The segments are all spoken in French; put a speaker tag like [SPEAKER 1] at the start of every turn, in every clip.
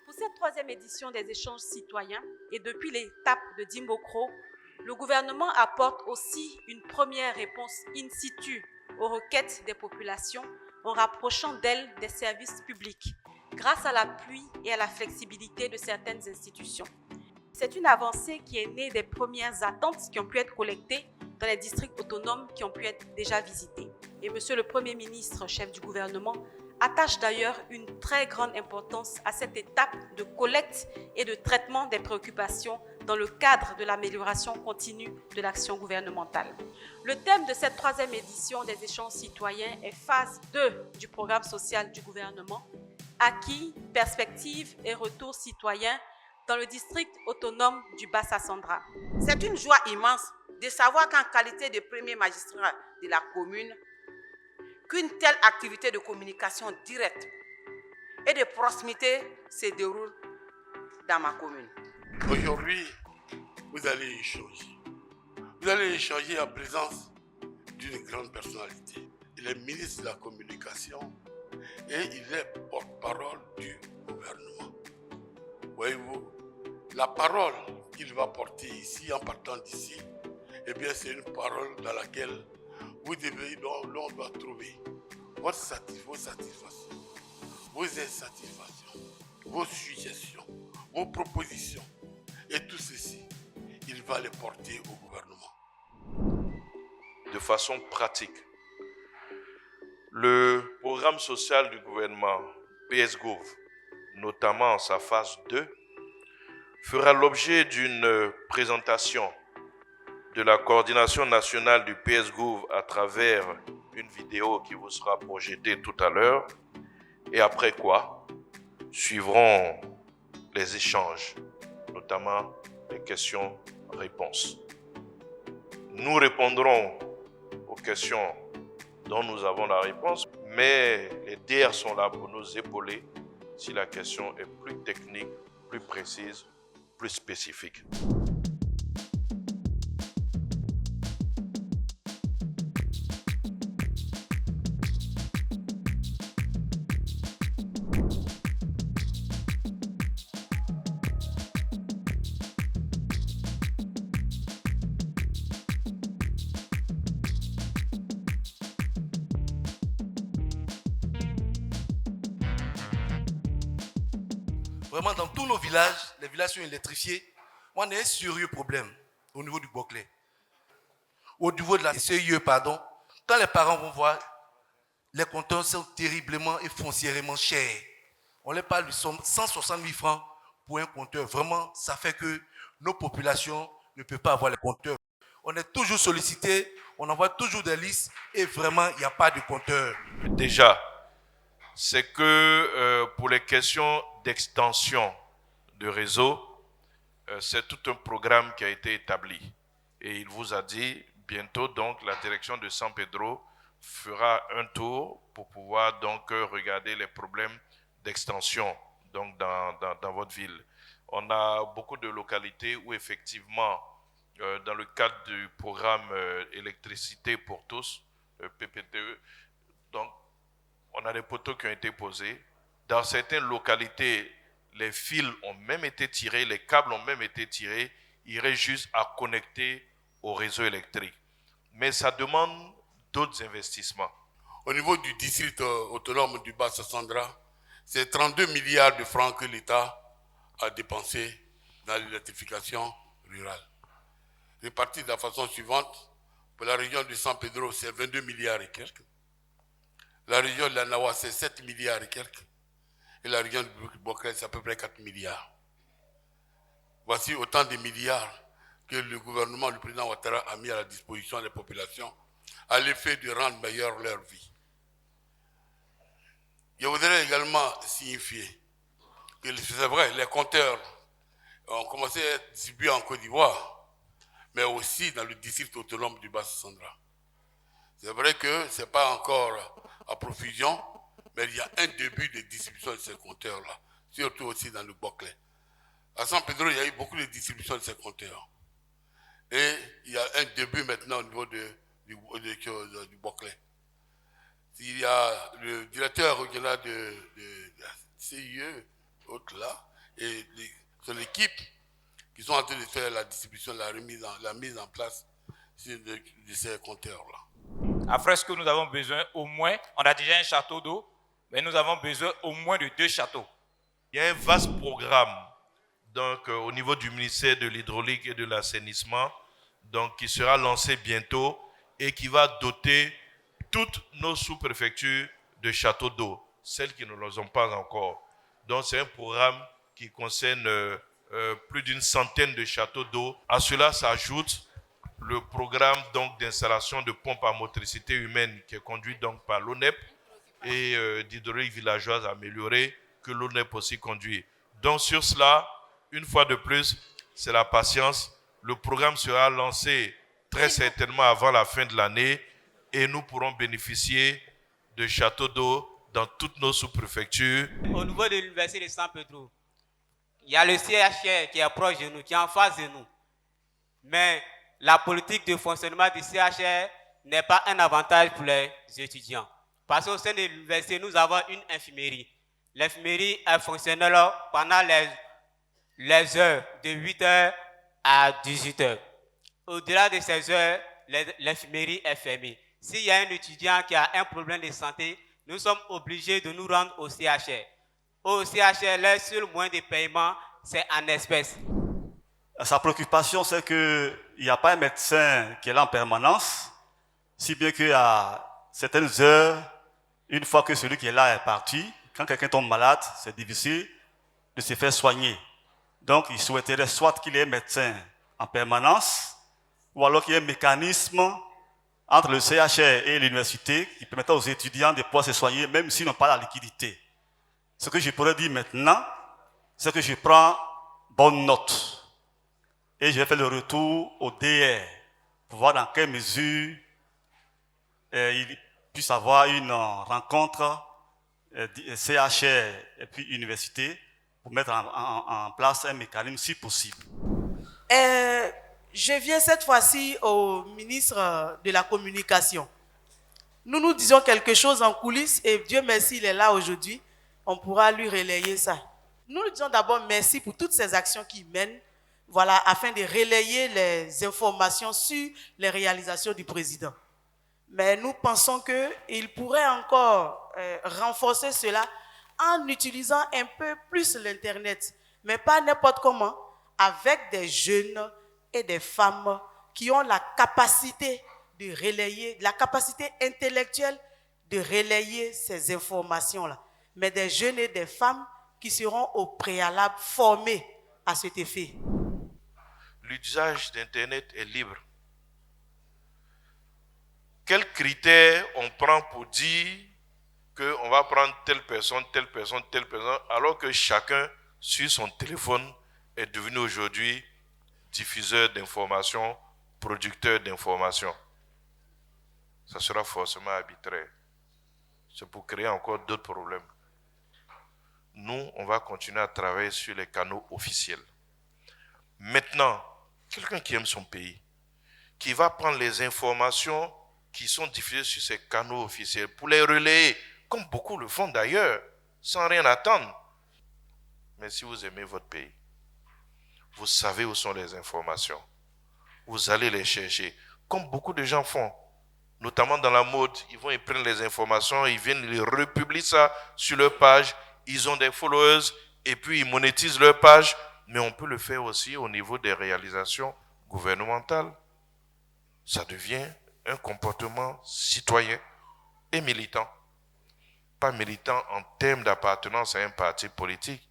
[SPEAKER 1] Pour cette troisième édition des échanges citoyens et depuis l'étape de Dimbokro, le gouvernement apporte aussi une première réponse in situ aux requêtes des populations en rapprochant d'elles des services publics grâce à l'appui et à la flexibilité de certaines institutions. C'est une avancée qui est née des premières attentes qui ont pu être collectées dans les districts autonomes qui ont pu être déjà visités. Et Monsieur le Premier ministre, chef du gouvernement, attache d'ailleurs une très grande importance à cette étape de collecte et de traitement des préoccupations dans le cadre de l'amélioration continue de l'action gouvernementale. Le thème de cette troisième édition des échanges citoyens est phase 2 du programme social du gouvernement, acquis, perspectives et retours citoyens dans le district autonome du Bas-Sassandra.
[SPEAKER 2] C'est une joie immense de savoir qu'en qualité de premier magistrat de la commune, qu'une telle activité de communication directe et de proximité se déroule dans ma commune.
[SPEAKER 3] Aujourd'hui, vous allez échanger. Vous allez échanger en présence d'une grande personnalité. Il est ministre de la Communication et il est porte-parole du gouvernement. Voyez-vous, la parole qu'il va porter ici, en partant d'ici, eh bien, c'est une parole dans laquelle l'on doit trouver vos satisfactions, vos insatisfactions, vos suggestions, vos propositions. Et tout ceci, il va les porter au gouvernement.
[SPEAKER 4] De façon pratique, le programme social du gouvernement PSGOV, notamment en sa phase 2, fera l'objet d'une présentation de la coordination nationale du PSGOV à travers une vidéo qui vous sera projetée tout à l'heure, et après quoi suivront les échanges, notamment les questions-réponses. Nous répondrons aux questions dont nous avons la réponse, mais les DR sont là pour nous épauler si la question est plus technique, plus précise, plus spécifique.
[SPEAKER 5] Vraiment, dans tous nos villages, les villages sont électrifiés. On a un sérieux problème au niveau du Boclé. Au niveau de la CIE, quand les parents vont voir, les compteurs sont terriblement et foncièrement chers. On les parle de 160 000 francs pour un compteur. Vraiment, ça fait que nos populations ne peuvent pas avoir les compteurs. On est toujours sollicité, on envoie toujours des listes et vraiment, il n'y a pas de compteur.
[SPEAKER 4] Déjà, c'est que pour les questions d'extension de réseau, c'est tout un programme qui a été établi. Et il vous a dit, bientôt, donc, la direction de San Pedro fera un tour pour pouvoir donc regarder les problèmes d'extension donc, dans votre ville. On a beaucoup de localités où effectivement, dans le cadre du programme électricité pour tous, PPTE, donc, on a des poteaux qui ont été posés. Dans certaines localités, les fils ont même été tirés, les câbles ont même été tirés. Il reste juste à connecter au réseau électrique. Mais ça demande d'autres investissements.
[SPEAKER 3] Au niveau du district autonome du Bas-Sassandra, c'est 32 milliards de francs que l'État a dépensé dans l'électrification rurale. Répartis de la façon suivante, pour la région de San Pedro, c'est 22 milliards et quelques. La région de la Nawa, c'est 7 milliards et quelques. Et la région de Boclé, c'est à peu près 4 milliards. Voici autant de milliards que le gouvernement, le président Ouattara, a mis à la disposition des populations à l'effet de rendre meilleure leur vie. Je voudrais également signifier que c'est vrai, les compteurs ont commencé à être distribués en Côte d'Ivoire, mais aussi dans le district autonome du Bas-Sassandra. C'est vrai que ce n'est pas encore à profusion, mais il y a un début de distribution de ces compteurs-là, surtout aussi dans le Boclé. À San Pedro, il y a eu beaucoup de distribution de ces compteurs. Et il y a un début maintenant au niveau du Boclé. Il y a le directeur régional fonctionnaires de la CIE, autres là, et c'est l'équipe qui sont en train de faire la distribution, la mise en place de ces compteurs-là.
[SPEAKER 6] Après ce que nous avons besoin, au moins, on a déjà un château d'eau, mais nous avons besoin au moins de 2 châteaux.
[SPEAKER 4] Il y a un vaste programme donc, au niveau du ministère de l'Hydraulique et de l'Assainissement donc, qui sera lancé bientôt et qui va doter toutes nos sous-préfectures de châteaux d'eau, celles qui ne les ont pas encore. Donc c'est un programme qui concerne plus d'une centaine de châteaux d'eau. À cela s'ajoute le programme donc d'installation de pompes à motricité humaine qui est conduit donc par l'ONEP et d'hydraulique villageoise améliorée que l'ONEP aussi conduit. Donc sur cela, une fois de plus, c'est la patience. Le programme sera lancé très certainement avant la fin de l'année et nous pourrons bénéficier de châteaux d'eau dans toutes nos sous-préfectures.
[SPEAKER 7] Au niveau de l'université de San Pedro, il y a le CHR qui est proche de nous, qui est en face de nous. Mais la politique de fonctionnement du CHR n'est pas un avantage pour les étudiants. Parce qu'au sein de l'université, nous avons une infirmerie. L'infirmerie est fonctionnelle pendant les heures de 8h à 18h. Au-delà de ces heures, l'infirmerie est fermée. S'il y a un étudiant qui a un problème de santé, nous sommes obligés de nous rendre au CHR. Au CHR, le seul moyen de paiement, c'est en espèces.
[SPEAKER 8] Sa préoccupation, c'est qu'il n'y a pas un médecin qui est là en permanence, si bien qu'à certaines heures, une fois que celui qui est là est parti, quand quelqu'un tombe malade, c'est difficile de se faire soigner. Donc, il souhaiterait soit qu'il y ait un médecin en permanence, ou alors qu'il y ait un mécanisme entre le CHR et l'université qui permettait aux étudiants de pouvoir se soigner, même s'ils n'ont pas la liquidité. Ce que je pourrais dire maintenant, c'est que je prends bonne note. Et je vais faire le retour au DR pour voir dans quelle mesure il puisse avoir une rencontre CHR et puis université pour mettre en place un mécanisme si possible.
[SPEAKER 9] Je viens cette fois-ci au ministre de la Communication. Nous nous disons quelque chose en coulisses et Dieu merci, il est là aujourd'hui. On pourra lui relayer ça. Nous lui disons d'abord merci pour toutes ces actions qu'il mène, voilà, afin de relayer les informations sur les réalisations du président. Mais nous pensons qu'il pourrait encore renforcer cela en utilisant un peu plus l'Internet, mais pas n'importe comment, avec des jeunes et des femmes qui ont la capacité de relayer, la capacité intellectuelle de relayer ces informations-là. Mais des jeunes et des femmes qui seront au préalable formés à cet effet.
[SPEAKER 4] L'usage d'Internet est libre. Quels critères on prend pour dire qu'on va prendre telle personne, alors que chacun, sur son téléphone, est devenu aujourd'hui diffuseur d'informations, producteur d'informations? Ça sera forcément arbitraire. C'est pour créer encore d'autres problèmes. Nous, on va continuer à travailler sur les canaux officiels. Maintenant, quelqu'un qui aime son pays, qui va prendre les informations qui sont diffusées sur ces canaux officiels pour les relayer, comme beaucoup le font d'ailleurs, sans rien attendre. Mais si vous aimez votre pays, vous savez où sont les informations. Vous allez les chercher, comme beaucoup de gens font. Notamment dans la mode, ils vont y prendre les informations, ils viennent, ils republient ça sur leur page. Ils ont des followers et puis ils monétisent leur page. Mais on peut le faire aussi au niveau des réalisations gouvernementales. Ça devient un comportement citoyen et militant. Pas militant en termes d'appartenance à un parti politique,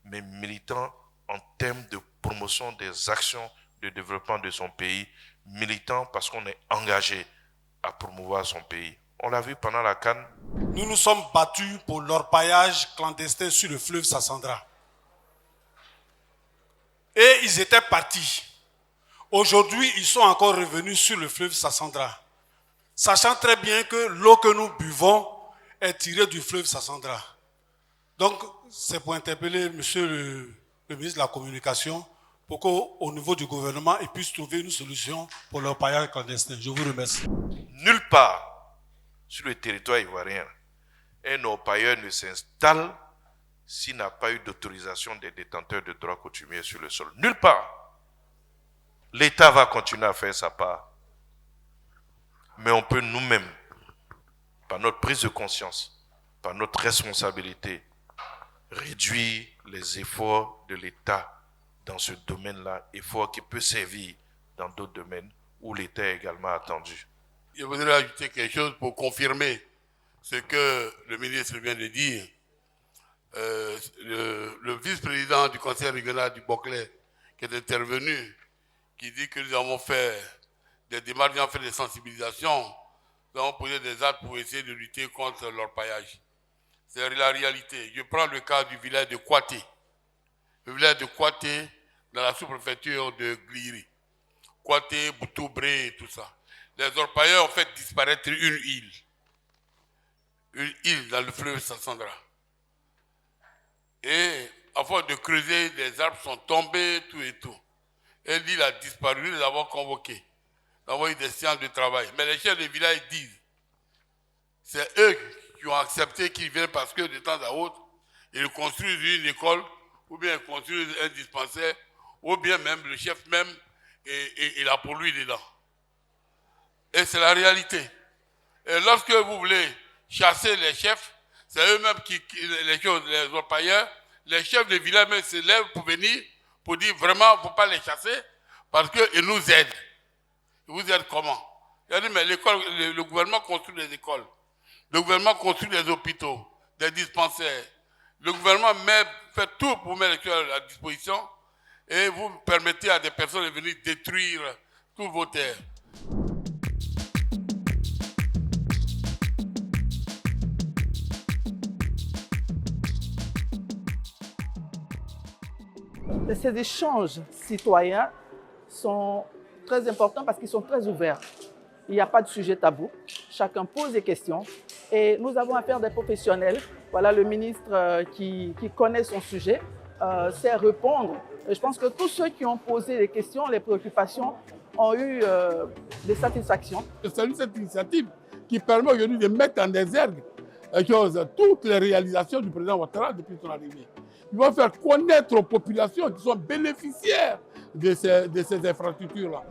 [SPEAKER 4] mais militant en termes de promotion des actions de développement de son pays. Militant parce qu'on est engagé à promouvoir son pays. On l'a vu pendant la CAN.
[SPEAKER 10] Nous nous sommes battus pour l'orpaillage clandestin sur le fleuve Sassandra. Et ils étaient partis. Aujourd'hui, ils sont encore revenus sur le fleuve Sassandra, sachant très bien que l'eau que nous buvons est tirée du fleuve Sassandra. Donc, c'est pour interpeller monsieur le ministre de la Communication pour qu'au niveau du gouvernement, il puisse trouver une solution pour l'orpaillage clandestin. Je vous remercie.
[SPEAKER 4] Nulle part sur le territoire ivoirien un orpailleur ne s'installe s'il n'a pas eu d'autorisation des détenteurs de droits coutumiers sur le sol. Nulle part. L'État va continuer à faire sa part. Mais on peut nous-mêmes, par notre prise de conscience, par notre responsabilité, réduire les efforts de l'État dans ce domaine-là, effort qui peut servir dans d'autres domaines où l'État est également attendu.
[SPEAKER 3] Je voudrais ajouter quelque chose pour confirmer ce que le ministre vient de dire. Le vice-président du conseil régional du Boclé qui est intervenu, qui dit que nous avons fait des démarches, nous avons fait des sensibilisations, nous avons posé des actes pour essayer de lutter contre l'orpaillage. C'est la réalité. Je prends le cas du village de Kouaté. Le village de Kouaté, dans la sous-préfecture de Gliri. Kouaté, Boutoubré et tout ça. Les orpailleurs ont fait disparaître une île. Une île dans le fleuve Sassandra. Et à force de creuser, les arbres sont tombés, tout et tout. Et l'île a disparu, nous les avons convoqués. Nous avons eu des séances de travail. Mais les chefs de village disent, c'est eux qui ont accepté qu'ils viennent parce que de temps à autre, ils construisent une école, ou bien ils construisent un dispensaire, ou bien même le chef même, il a pour lui dedans. Et c'est la réalité. Et lorsque vous voulez chasser les chefs, c'est eux-mêmes les orpailleurs, les chefs de village même se lèvent pour venir, pour dire vraiment, il ne faut pas les chasser, parce qu'ils nous aident. Ils vous aident comment? Il a dit, mais le gouvernement construit des écoles, le gouvernement construit des hôpitaux, des dispensaires. Le gouvernement fait tout pour mettre les choses à disposition et vous permettez à des personnes de venir détruire toutes vos terres.
[SPEAKER 11] Ces échanges citoyens sont très importants parce qu'ils sont très ouverts. Il n'y a pas de sujet tabou. Chacun pose des questions et nous avons affaire à des professionnels. Voilà, le ministre qui connaît son sujet sait répondre. Et je pense que tous ceux qui ont posé des questions, les préoccupations, ont eu des satisfactions.
[SPEAKER 3] Je salue cette initiative qui permet aujourd'hui de mettre en exergue toutes les réalisations du président Ouattara depuis son arrivée. Il va faire connaître aux populations qui sont bénéficiaires de ces infrastructures-là.